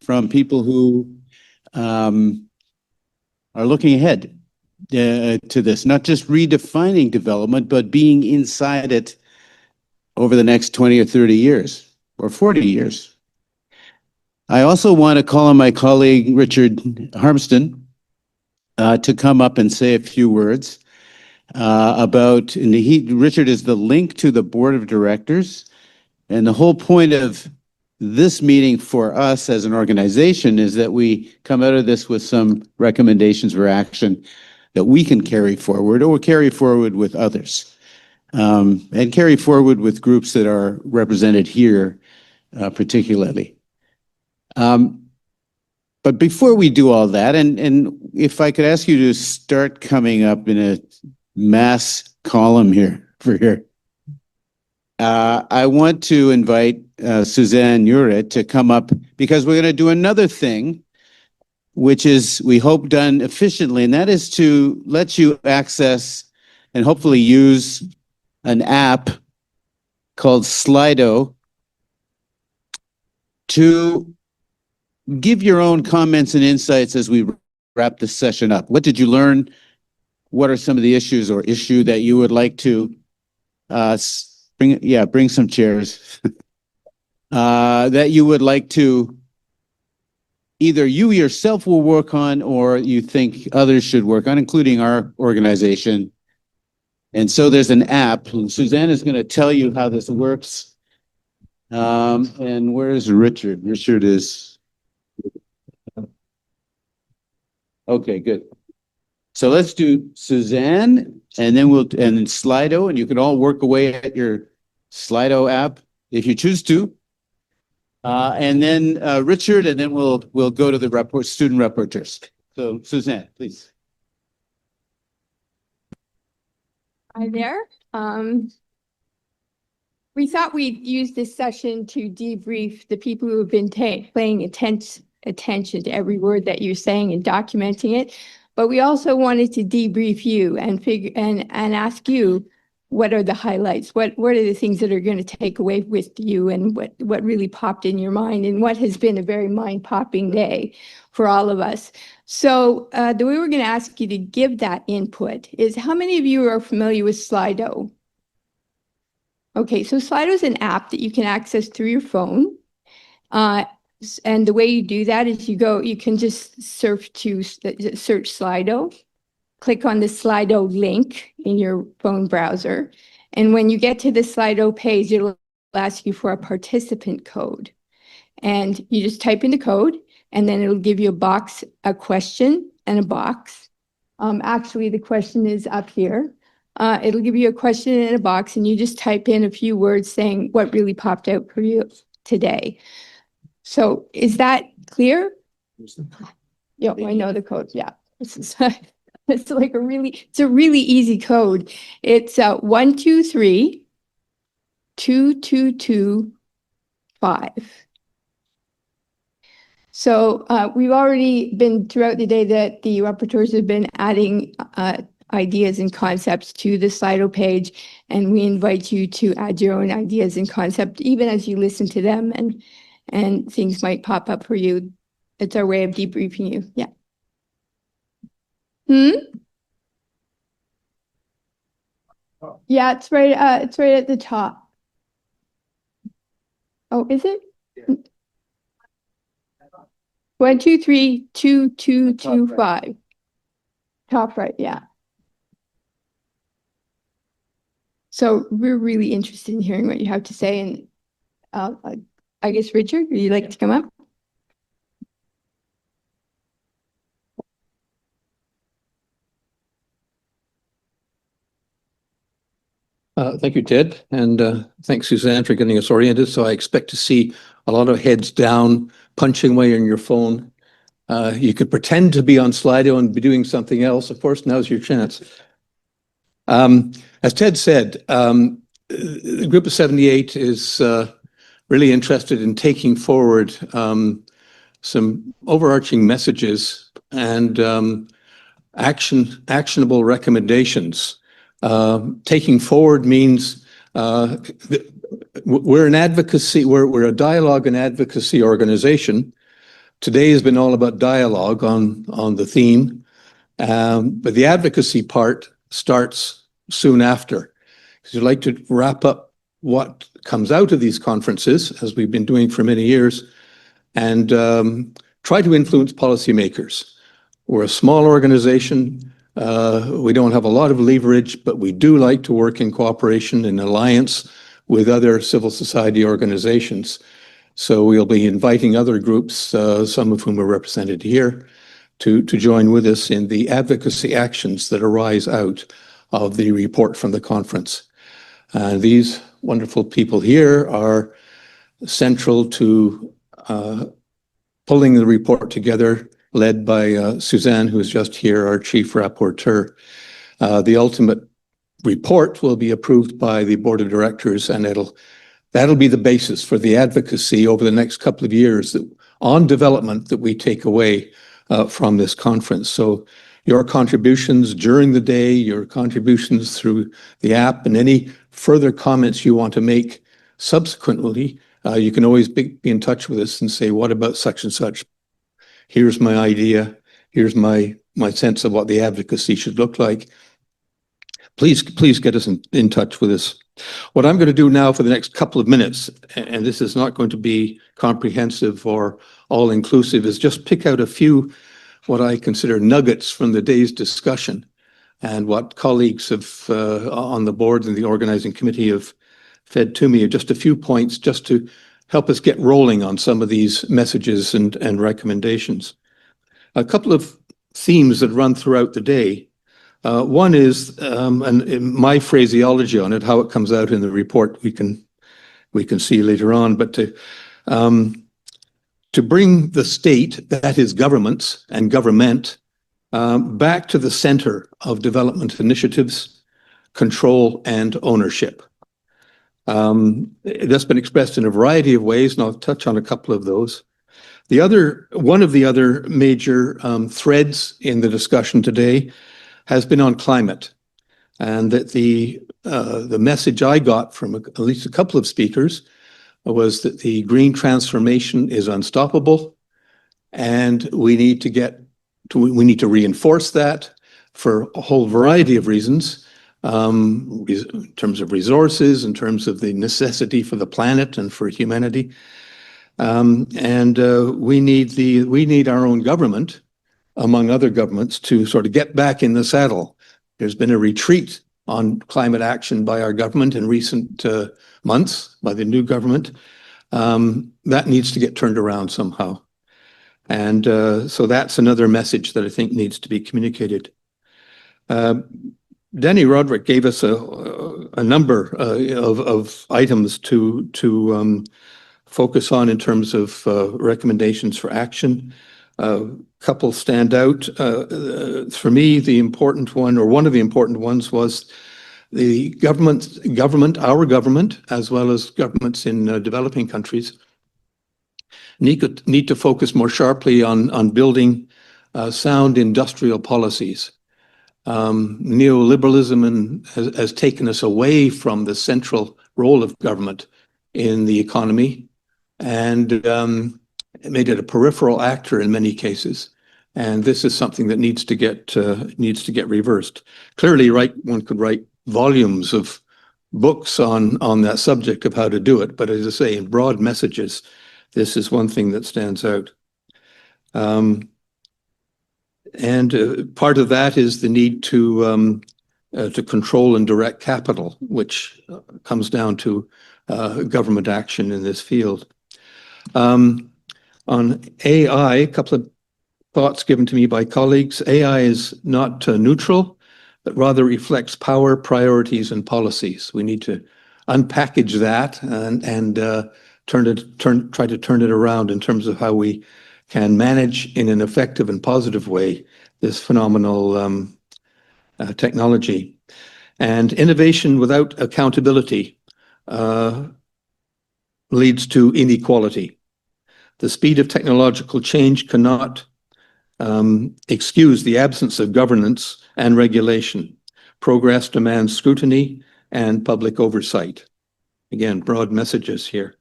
from people who are looking ahead to this, not just redefining development, but being inside it over the next 20 or 30 years or 40 years. I also want to call on my colleague, Richard Harmston, to come up and say a few words about, and Richard is the link to the board of directors. And the whole point of this meeting for us as an organization is that we come out of this with some recommendations for action that we can carry forward or carry forward with others, and carry forward with groups that are represented here particularly. But before we do all that, and if I could ask you to start coming up in a mass column here for here. I want to invite Suzanne Uret to come up because we're going to do another thing, which is, we hope, done efficiently, and that is to let you access and hopefully use an app called Slido to give your own comments and insights as we wrap this session up. What did you learn? What are some of the issues or issue that you would like to bring some chairs that you would like to either you yourself will work on or you think others should work on, including our organization. And so there's an app, and Suzanne is going to tell you how this works. And where's Richard? Richard is... Okay, good. So let's do Suzanne, and then and Slido, and you can all work away at your Slido app if you choose to. And then Richard, and then we'll go to the student rapporteurs. So Suzanne, please. Hi there. We thought we'd use this session to debrief the people who have been paying attention to every word that you're saying and documenting it. But we also wanted to debrief you and ask you, what are the highlights? What are the things that are going to take away with you, and what really popped in your mind, and what has been a very mind-popping day for all of us. So the way we're going to ask you to give that input is, how many of you are familiar with Slido? Okay, so Slido is an app that you can access through your phone. And the way you do that is you can just search Slido, click on the Slido link in your phone browser. And when you get to the Slido page, it'll ask you for a participant code. And you just type in the code, and then it'll give you a question and a box. Actually, the question is up here. It'll give you a question and a box, and you just type in a few words saying what really popped out for you today. So is that clear? Yeah, I know the code. Yeah, it's like a really easy code. It's 123-222-5. So we've already been throughout the day that the rapporteurs have been adding ideas and concepts to the Slido page, and we invite you to add your own ideas and concepts even as you listen to them, and things might pop up for you. It's our way of debriefing you. Yeah. Yeah, it's right at the top. Oh, is it? Yeah. 123-2225. Top right, yeah. So we're really interested in hearing what you have to say, and I guess, Richard, would you like to come up? Thank you, Ted, and thanks, Suzanne, for getting us oriented. So I expect to see a lot of heads down, punching away on your phone. You could pretend to be on Slido and be doing something else. Of course, now's your chance. As Ted said, the group of 78 is really interested in taking forward some overarching messages and actionable recommendations. Taking forward means we're an advocacy, we're a dialogue and advocacy organization Today has been all about dialogue on the theme, but the advocacy part starts soon after. Because we'd like to wrap up what comes out of these conferences, as we've been doing for many years, and try to influence policymakers. We're a small organization. We don't have a lot of leverage, but we do like to work in cooperation and alliance with other civil society organizations. So we'll be inviting other groups, some of whom are represented here, to join with us in the advocacy actions that arise out of the report from the conference. These wonderful people here are central to pulling the report together, led by Suzanne, who is just here, our chief rapporteur. The ultimate report will be approved by the board of directors, and that'll be the basis for the advocacy over the next couple of years on development that we take away from this conference. So your contributions during the day, your contributions through the app, and any further comments you want to make subsequently, you can always be in touch with us and say, what about such and such? Here's my idea. Here's my sense of what the advocacy should look like. Please get us in touch with us. What I'm going to do now for the next couple of minutes, and this is not going to be comprehensive or all-inclusive, is just pick out a few what I consider nuggets from the day's discussion and what colleagues have on the board and the organizing committee have fed to me. Just a few points just to help us get rolling on some of these messages and recommendations. A couple of themes that run throughout the day. One is, and my phraseology on it, how it comes out in the report, we can see later on, but to bring the state, that is governments and government, back to the center of development initiatives, control, and ownership. That's been expressed in a variety of ways, and I'll touch on a couple of those. One of the other major threads in the discussion today has been on climate, and that the message I got from at least a couple of speakers was that the green transformation is unstoppable, and we need to reinforce that for a whole variety of reasons, in terms of resources, in terms of the necessity for the planet and for humanity, and we need our own government, among other governments, to sort of get back in the saddle. There's been a retreat on climate action by our government in recent months, by the new government. That needs to get turned around somehow. And so that's another message that I think needs to be communicated. Danny Roderick gave us a number of items to focus on in terms of recommendations for action. A couple stand out. For me, the important one, or one of the important ones, was the our government, as well as governments in developing countries, need to focus more sharply on building sound industrial policies. Neoliberalism has taken us away from the central role of government in the economy and made it a peripheral actor in many cases. And this is something that needs to get reversed. Clearly, one could write volumes of books on that subject of how to do it. But as I say, in broad messages, this is one thing that stands out. And part of that is the need to control and direct capital, which comes down to government action in this field. On AI, a couple of thoughts given to me by colleagues. AI is not neutral, but rather reflects power, priorities, and policies. We need to unpackage that and try to turn it around in terms of how we can manage in an effective and positive way this phenomenal technology. And innovation without accountability leads to inequality. The speed of technological change cannot excuse the absence of governance and regulation. Progress demands scrutiny and public oversight. Again, broad messages here.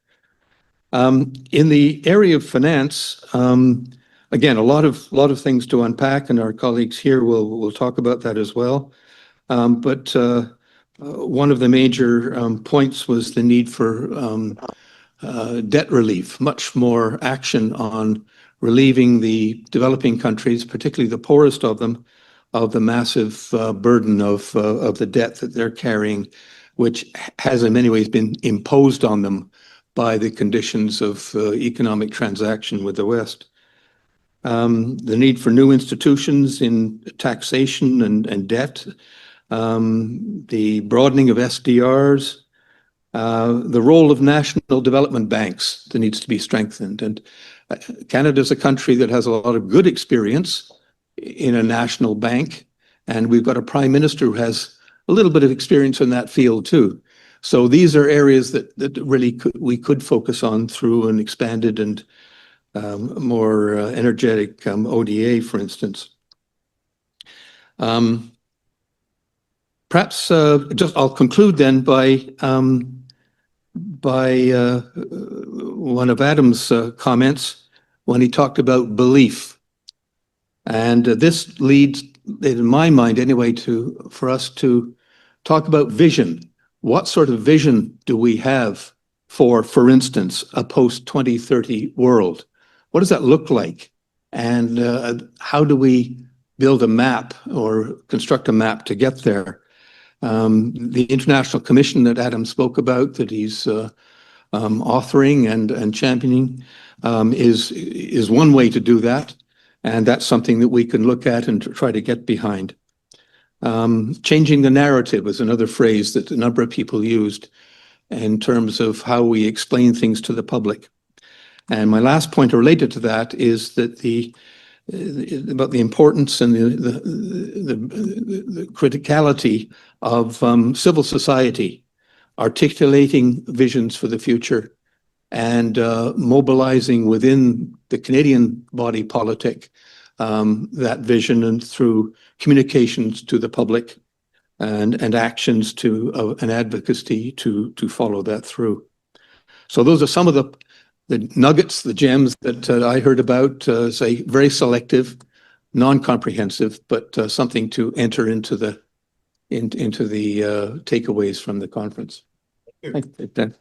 In the area of finance, again, a lot of things to unpack, and our colleagues here will talk about that as well. But one of the major points was the need for debt relief, much more action on relieving the developing countries, particularly the poorest of them, of the massive burden of the debt that they're carrying, which has in many ways been imposed on them by the conditions of economic transaction with the West. The need for new institutions in taxation and debt, the broadening of SDRs, the role of national development banks that needs to be strengthened. And Canada is a country that has a lot of good experience in a national bank, and we've got a prime minister who has a little bit of experience in that field too. So these are areas that really we could focus on through an expanded and more energetic ODA, for instance. Perhaps I'll conclude then by one of Adam's comments when he talked about belief. And this leads, in my mind anyway, for us to talk about vision. What sort of vision do we have for instance, a post-2030 world? What does that look like? And how do we build a map or construct a map to get there? The International Commission that Adam spoke about, that he's authoring and championing, is one way to do that. And that's something that we can look at and try to get behind. Changing the narrative is another phrase that a number of people used in terms of how we explain things to the public. And my last point related to that is that about the importance and the criticality of civil society articulating visions for the future and mobilizing within the Canadian body politic that vision and through communications to the public and actions to and advocacy to follow that through. So those are some of the nuggets, the gems that I heard about, say very selective, non-comprehensive, but something to enter into the takeaways from the conference. Thank you, Dan.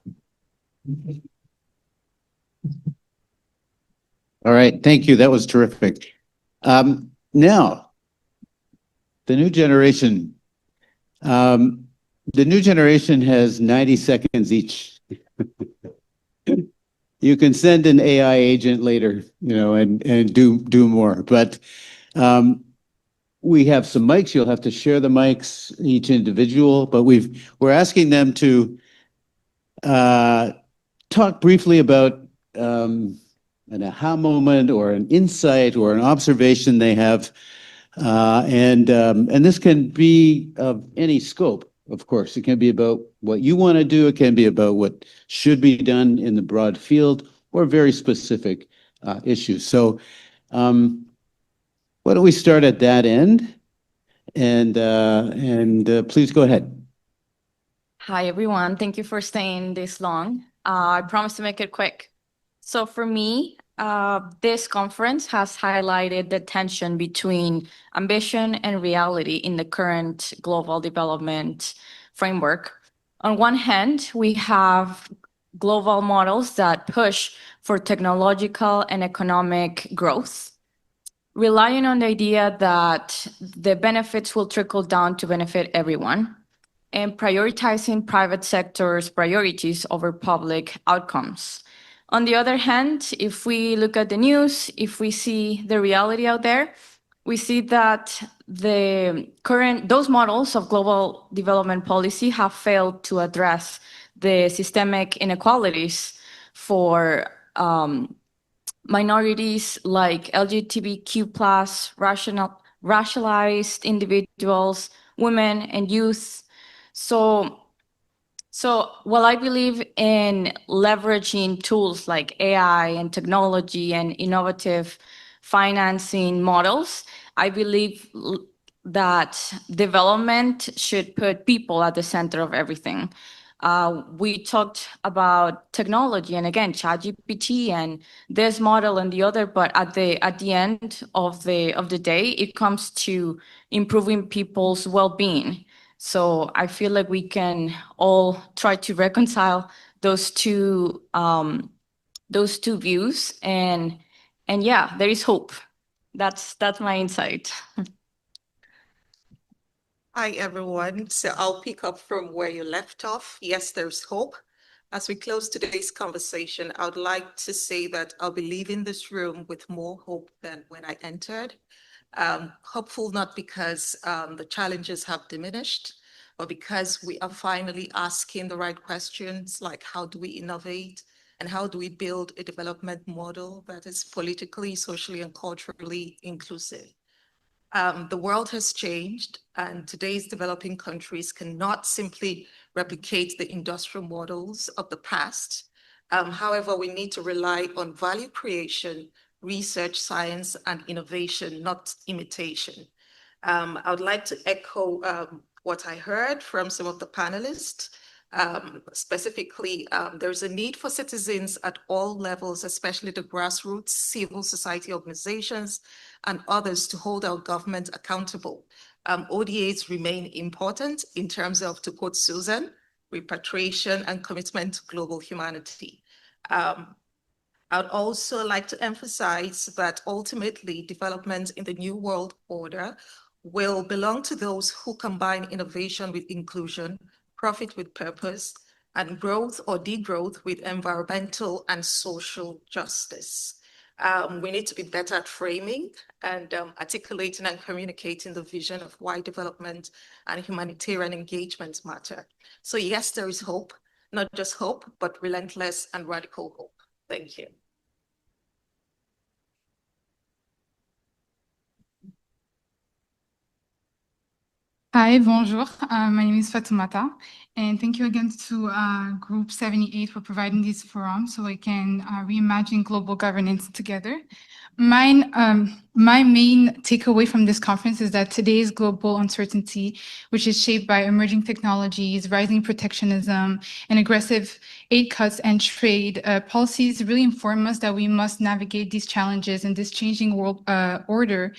All right, thank you. That was terrific. Now, the new generation. The new generation has 90 seconds each. You can send an AI agent later, and do more. But we have some mics. You'll have to share the mics, each individual. But we're asking them to talk briefly about an aha moment or an insight or an observation they have. And this can be of any scope, of course. It can be about what you want to do. It can be about what should be done in the broad field or very specific issues. So why don't we start at that end? And please go ahead. Hi, everyone. Thank you for staying this long. I promise to make it quick. So for me, this conference has highlighted the tension between ambition and reality in the current global development framework. On one hand, we have global models that push for technological and economic growth, relying on the idea that the benefits will trickle down to benefit everyone, and prioritizing private sector's priorities over public outcomes. On the other hand, if we look at the news, if we see the reality out there, we see that those models of global development policy have failed to address the systemic inequalities for minorities like LGBTQ+, racialized individuals, women, and youth. So while I believe in leveraging tools like AI and technology and innovative financing models, I believe that development should put people at the center of everything. We talked about technology and again, ChatGPT and this model and the other, but at the end of the day, it comes to improving people's well-being. So I feel like we can all try to reconcile those two views, and yeah, there is hope. That's my insight. Hi, everyone. So I'll pick up from where you left off. Yes, there's hope. As we close today's conversation, I would like to say that I'll be leaving this room with more hope than when I entered. Hopeful not because the challenges have diminished, but because we are finally asking the right questions, like how do we innovate and how do we build a development model that is politically, socially, and culturally inclusive. The world has changed, and today's developing countries cannot simply replicate the industrial models of the past. However, we need to rely on value creation, research, science, and innovation, not imitation. I would like to echo what I heard from some of the panelists. Specifically, there's a need for citizens at all levels, especially the grassroots, civil society organizations, and others to hold our government accountable. ODAs remain important in terms of, to quote Susan, repatriation and commitment to global humanity. I'd also like to emphasize that ultimately development in the New World Order will belong to those who combine innovation with inclusion, profit with purpose, and growth or degrowth with environmental and social justice. We need to be better at framing and articulating and communicating the vision of why development and humanitarian engagement matter. So yes, there is hope, not just hope, but relentless and radical hope. Thank you. Hi, bonjour. My name is Fatoumata, and thank you again to Group 78 for providing this forum so we can reimagine global governance together. My main takeaway from this conference is that today's global uncertainty, which is shaped by emerging technologies, rising protectionism, and aggressive aid cuts and trade policies, really inform us that we must navigate these challenges in this changing world order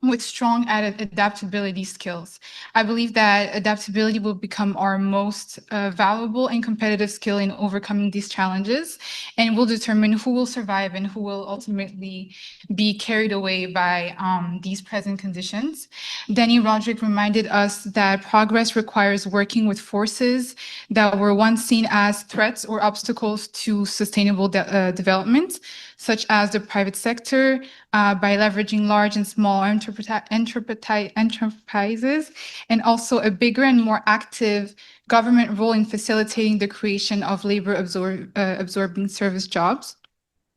with strong added adaptability skills. I believe that adaptability will become our most valuable and competitive skill in overcoming these challenges, and will determine who will survive and who will ultimately be carried away by these present conditions. Denny Roderick reminded us that progress requires working with forces that were once seen as threats or obstacles to sustainable development, such as the private sector, by leveraging large and small enterprises, and also a bigger and more active government role in facilitating the creation of labor absorbing service jobs.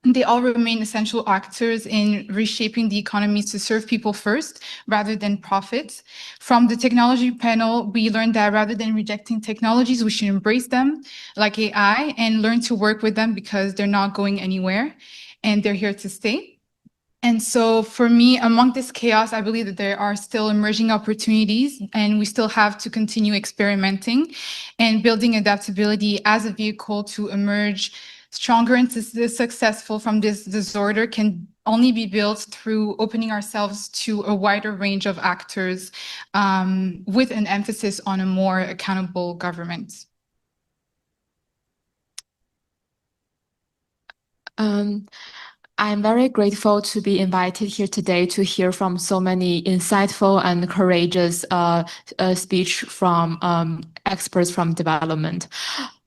They all remain essential actors in reshaping the economies to serve people first rather than profits. From the technology panel, we learned that rather than rejecting technologies, we should embrace them, like AI, and learn to work with them because they're not going anywhere and they're here to stay. And so for me, among this chaos, I believe that there are still emerging opportunities, and we still have to continue experimenting and building adaptability as a vehicle to emerge stronger and successful from this disorder can only be built through opening ourselves to a wider range of actors with an emphasis on a more accountable government. I'm very grateful to be invited here today to hear from so many insightful and courageous speech from experts from development.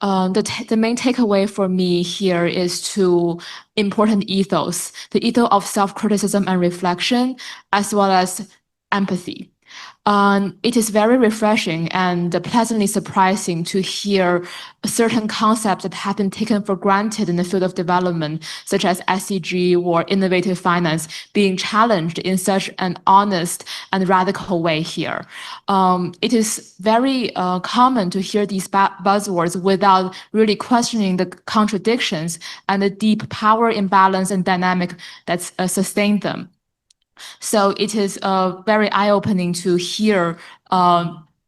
The main takeaway for me here is two important ethos, the ethos of self-criticism and reflection, as well as empathy. It is very refreshing and pleasantly surprising to hear certain concepts that have been taken for granted in the field of development, such as SDG or innovative finance, being challenged in such an honest and radical way here. It is very common to hear these buzzwords without really questioning the contradictions and the deep power imbalance and dynamic that sustain them. So it is very eye-opening to hear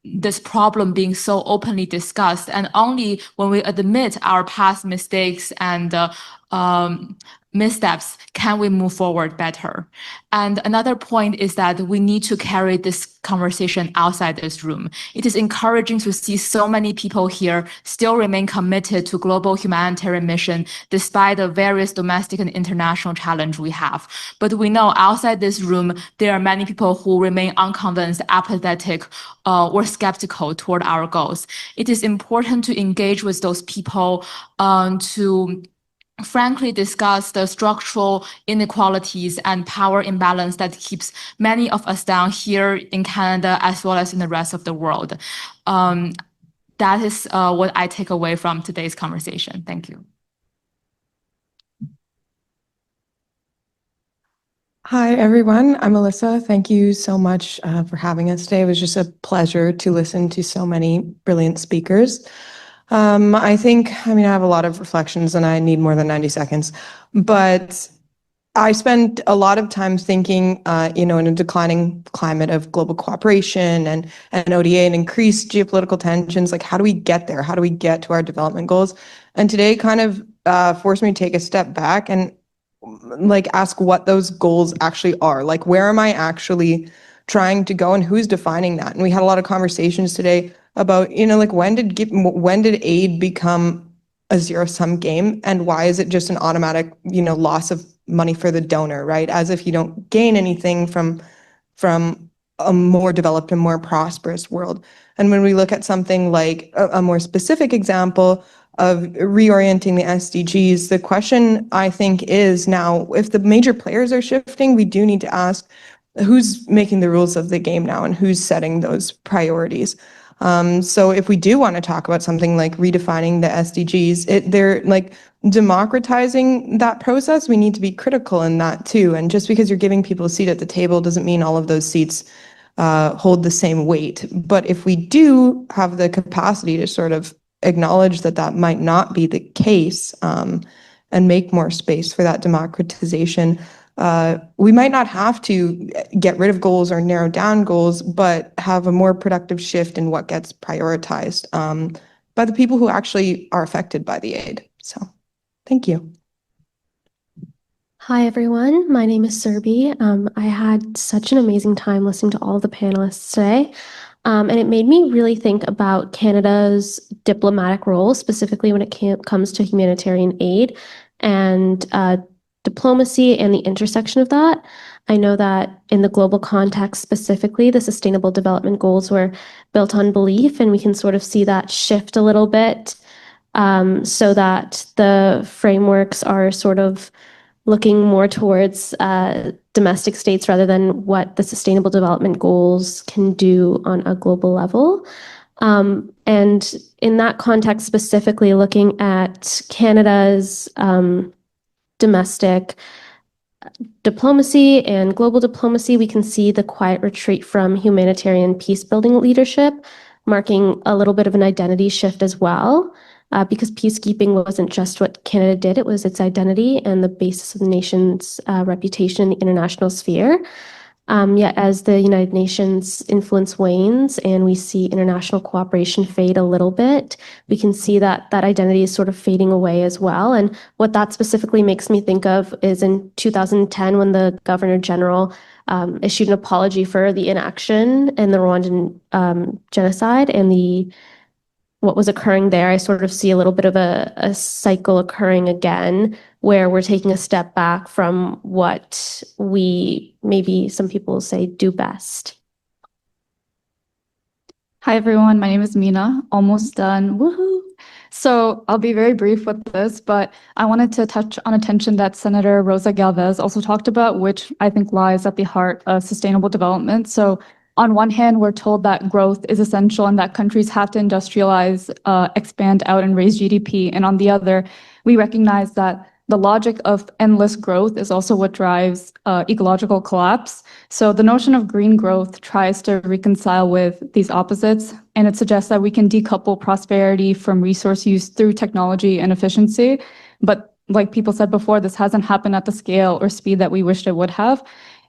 this problem being so openly discussed, and only when we admit our past mistakes and missteps can we move forward better. And another point is that we need to carry this conversation outside this room. It is encouraging to see so many people here still remain committed to global humanitarian mission despite the various domestic and international challenge we have. But we know outside this room, there are many people who remain unconvinced, apathetic, or skeptical toward our goals. It is important to engage with those people to frankly discuss the structural inequalities and power imbalance that keeps many of us down here in Canada as well as in the rest of the world. That is what I take away from today's conversation. Thank you. Hi, everyone. I'm Alyssa. Thank you so much for having us today. It was just a pleasure to listen to so many brilliant speakers. I have a lot of reflections and I need more than 90 seconds, but I spent a lot of time thinking, in a declining climate of global cooperation and ODA and increased geopolitical tensions, like how do we get there? How do we get to our development goals? And today kind of forced me to take a step back and like ask what those goals actually are. Like, where am I actually trying to go and who's defining that? And we had a lot of conversations today about, like when did aid become a zero-sum game, and why is it just an automatic, loss of money for the donor, right? As if you don't gain anything from a more developed and more prosperous world. And when we look at something like a more specific example of reorienting the SDGs, the question I think is now, if the major players are shifting, we do need to ask who's making the rules of the game now and who's setting those priorities. So if we do want to talk about something like redefining the SDGs, they're like democratizing that process. We need to be critical in that too. And just because you're giving people a seat at the table doesn't mean all of those seats hold the same weight. But if we do have the capacity to sort of acknowledge that that might not be the case, and make more space for that democratization, we might not have to get rid of goals or narrow down goals, but have a more productive shift in what gets prioritized by the people who actually are affected by the aid. So, thank you. Hi, everyone. My name is Serbi. I had such an amazing time listening to all of the panelists today. And it made me really think about Canada's diplomatic role, specifically when it comes to humanitarian aid and diplomacy and the intersection of that. I know that in the global context specifically, the Sustainable Development Goals were built on belief, and we can sort of see that shift a little bit, so that the frameworks are sort of looking more towards domestic states rather than what the Sustainable Development Goals can do on a global level. And in that context, specifically looking at Canada's domestic diplomacy and global diplomacy, we can see the quiet retreat from humanitarian peace-building leadership, marking a little bit of an identity shift as well. Because peacekeeping wasn't just what Canada did, it was its identity and the basis of the nation's reputation in the international sphere. Yet as the United Nations influence wanes and we see international cooperation fade a little bit, we can see that that identity is sort of fading away as well. And what that specifically makes me think of is in 2010, when the Governor General issued an apology for the inaction in the Rwandan genocide and what was occurring there. I sort of see a little bit of a cycle occurring again, where we're taking a step back from what we, maybe some people say, do best. Hi, everyone. My name is Mina. Almost done. Woohoo! So I'll be very brief with this, but I wanted to touch on a tension that Senator Rosa Galvez also talked about, which I think lies at the heart of sustainable development. So on one hand, we're told that growth is essential and that countries have to industrialize, expand out, and raise GDP. And on the other, we recognize that the logic of endless growth is also what drives ecological collapse. So the notion of green growth tries to reconcile with these opposites, and it suggests that we can decouple prosperity from resource use through technology and efficiency. But like people said before, this hasn't happened at the scale or speed that we wished it would have.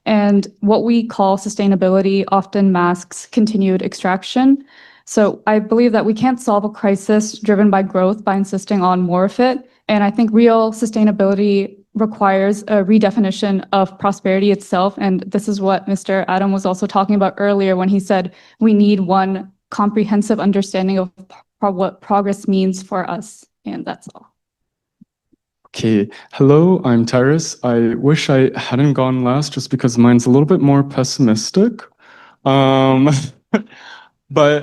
And what we call sustainability often masks continued extraction. So I believe that we can't solve a crisis driven by growth by insisting on more of it. And I think real sustainability requires a redefinition of prosperity itself. And this is what Mr. Adam was also talking about earlier when he said we need one comprehensive understanding of what progress means for us. And that's all. Okay, hello, I'm Tyrus. I wish I hadn't gone last just because mine's a little bit more pessimistic. But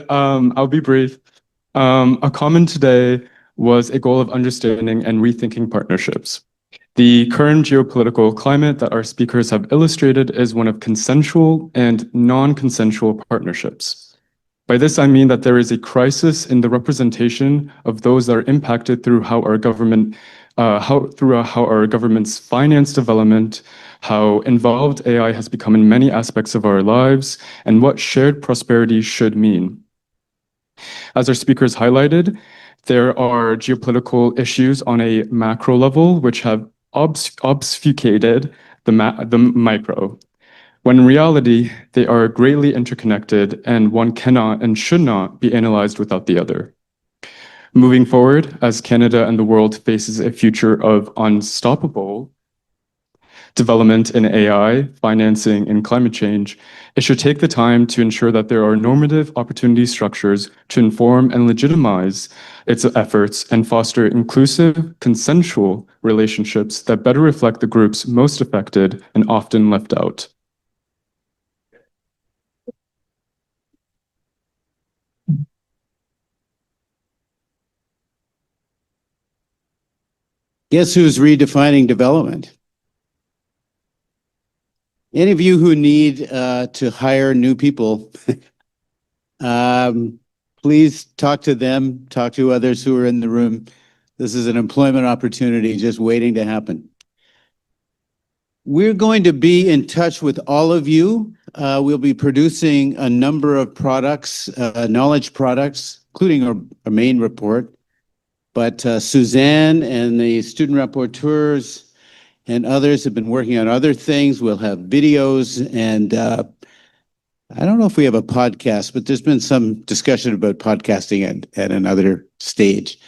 I'll be brief. A comment today was a goal of understanding and rethinking partnerships. The current geopolitical climate that our speakers have illustrated is one of consensual and non-consensual partnerships. By this, I mean that there is a crisis in the representation of those that are impacted through how our government, how our governments finance development, how involved AI has become in many aspects of our lives, and what shared prosperity should mean. As our speakers highlighted, there are geopolitical issues on a macro level which have obfuscated the micro, when in reality, they are greatly interconnected and one cannot and should not be analyzed without the other. Moving forward, as Canada and the world faces a future of unstoppable development in AI, financing, and climate change, it should take the time to ensure that there are normative opportunity structures to inform and legitimize its efforts and foster inclusive, consensual relationships that better reflect the groups most affected and often left out. Guess who's redefining development? Any of you who need to hire new people, please talk to them, talk to others who are in the room. This is an employment opportunity just waiting to happen. We're going to be in touch with all of you. We'll be producing a number of products, knowledge products, including our main report. But Suzanne and the student rapporteurs and others have been working on other things. We'll have videos, and I don't know if we have a podcast, but there's been some discussion about podcasting at another stage.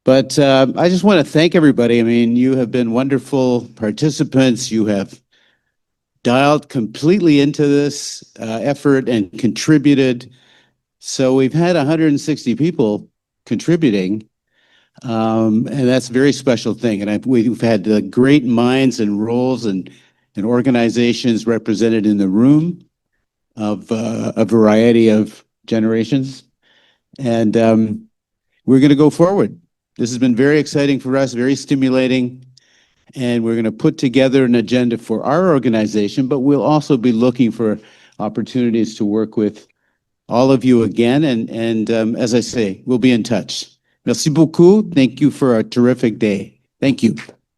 But I just want to thank everybody. I mean, you have been wonderful participants. You have dialed completely into this effort and contributed. So we've had 160 people contributing. And that's a very special thing. And we've had great minds and roles and organizations represented in the room of a variety of generations. And we're going to go forward. This has been very exciting for us, very stimulating. And we're going to put together an agenda for our organization, but we'll also be looking for opportunities to work with all of you again. And as I say, we'll be in touch. Merci beaucoup. Thank you for a terrific day. Thank you.